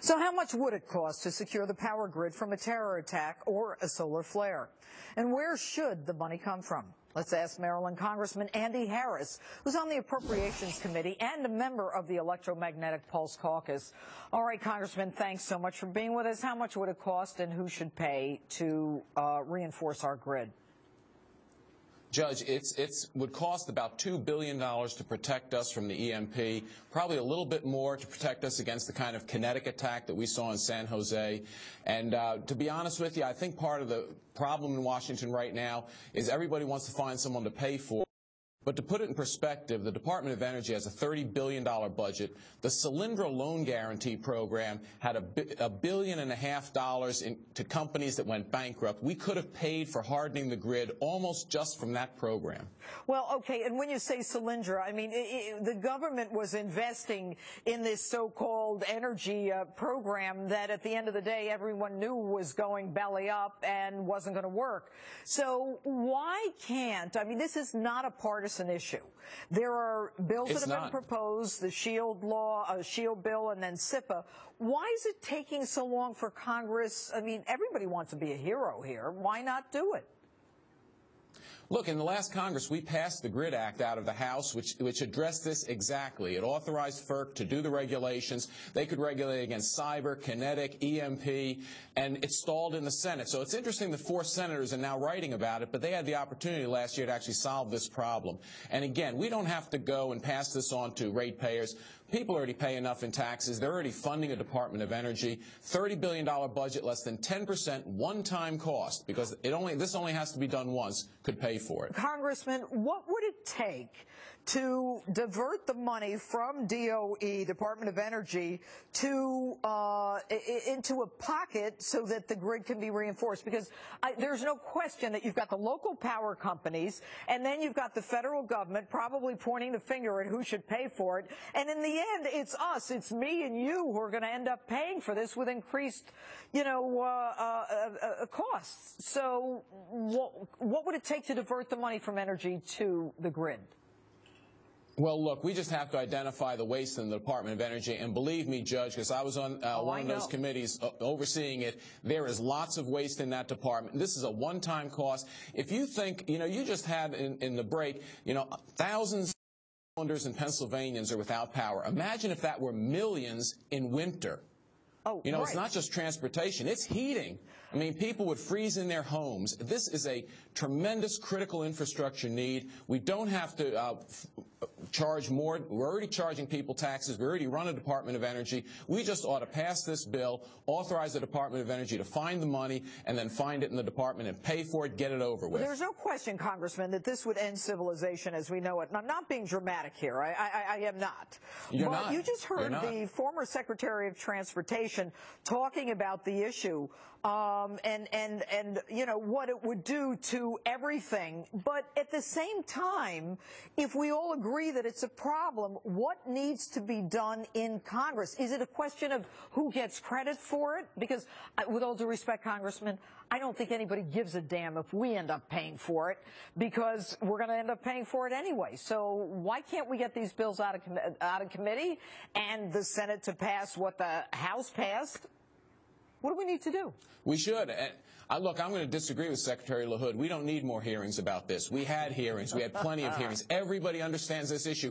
So how much would it cost to secure the power grid from a terror attack or a solar flare? And where should the money come from? Let's ask Maryland Congressman Andy Harris, who's on the Appropriations Committee and a member of the Electromagnetic Pulse Caucus. All right, Congressman, thanks so much for being with us. How much would it cost and who should pay to reinforce our grid? Judge, it would cost about $2 billion to protect us from the EMP, probably a little bit more to protect us against the kind of kinetic attack that we saw in San Jose. And to be honest with you, I think part of the problem in Washington right now is everybody wants to find someone to pay for. But to put it in perspective, the Department of Energy has a $30 billion budget. The Solyndra Loan Guarantee Program had $1.5 billion to companies that went bankrupt. We could have paid for hardening the grid almost just from that program. Well, okay, and when you say Solyndra, I mean, the government was investing in this so-called energy program that at the end of the day everyone knew was going belly up and wasn't going to work. So why can't, I mean, this is not a partisan issue. There are bills that have been proposed, the SHIELD law, SHIELD bill, and then SIPA. Why is it taking so long for Congress? I mean, everybody wants to be a hero here. Why not do it? Look, in the last Congress, we passed the GRID Act out of the House, which addressed this exactly. It authorized FERC to do the regulations. They could regulate against cyber, kinetic, EMP, and it stalled in the Senate. So it's interesting that 4 senators are now writing about it, but they had the opportunity last year to actually solve this problem. And again, we don't have to go and pass this on to ratepayers. People already pay enough in taxes. They're already funding a Department of Energy. $30 billion budget, less than 10% one-time cost, because this only has to be done once, could pay for it. Congressman, what would it take to divert the money from DOE, Department of Energy, to into a pocket so that the grid can be reinforced? Because there's no question that you've got the local power companies, and then you've got the federal government probably pointing the finger at who should pay for it. And in the end, it's us, it's me and you who are going to end up paying for this with increased, costs. So what would it take to divert the money from energy to the grid? Well, look, we just have to identify the waste in the Department of Energy. And believe me, Judge, because I was on one of those committees overseeing it, there is lots of waste in that department. This is a one-time cost. If you think, you just had in the break, thousands of Marylanders and Pennsylvanians are without power. Imagine if that were millions in winter. Oh, It's not just transportation, it's heating. I mean, people would freeze in their homes. This is a tremendous critical infrastructure need. We don't have to charge more. We're already charging people taxes. We already run a Department of Energy. We just ought to pass this bill, authorize the Department of Energy to find the money, and then find it in the department and pay for it, get it over with. There's no question, Congressman, that this would end civilization as we know it. And I'm not being dramatic here. I am not. You're not. You just heard the former Secretary of Transportation talking about the issue and what it would do to everything. But at the same time, if we all agree that it's a problem, what needs to be done in Congress? Is it a question of who gets credit for it? Because with all due respect, Congressman, I don't think anybody gives a damn if we end up paying for it, because we're going to end up paying for it anyway. So why can't we get these bills out of committee and the Senate to pass what the House passed? What do we need to do? We should. Look, I'm going to disagree with Secretary LaHood. We don't need more hearings about this. We had hearings. We had plenty of hearings. Everybody understands this issue.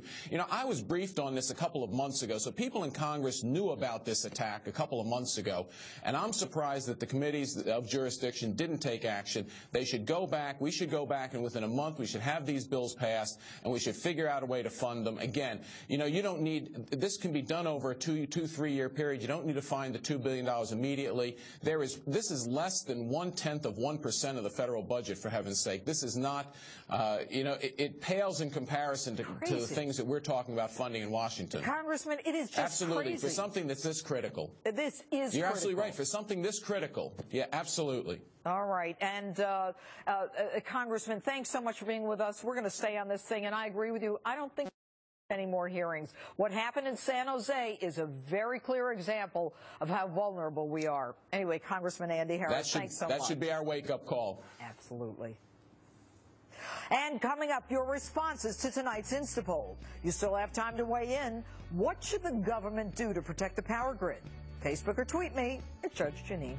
I was briefed on this a couple of months ago, so people in Congress knew about this attack a couple of months ago, and I'm surprised that the committees of jurisdiction didn't take action. They should go back. We should go back, and within a month we should have these bills passed, and we should figure out a way to fund them. Again, you don't need, this can be done over a 2-3 year period. You don't need to find the $2 billion immediately. This is less than 1/10 of 1% of the federal budget, for heaven's sake. This is not, it pales in comparison to the things that we're talking about funding in Washington. Congressman, it is just absolutely crazy. For something that's this critical. This is You're absolutely right. For something this critical. Yeah, absolutely. All right. And Congressman, thanks so much for being with us. We're going to stay on this thing, and I agree with you. I don't think any more hearings. What happened in San Jose is a very clear example of how vulnerable we are. Anyway, Congressman Andy Harris, thanks so much. That should be our wake-up call. Absolutely. And coming up, your responses to tonight's Instapoll. You still have time to weigh in. What should the government do to protect the power grid? Facebook or tweet me at Judge Jeanine.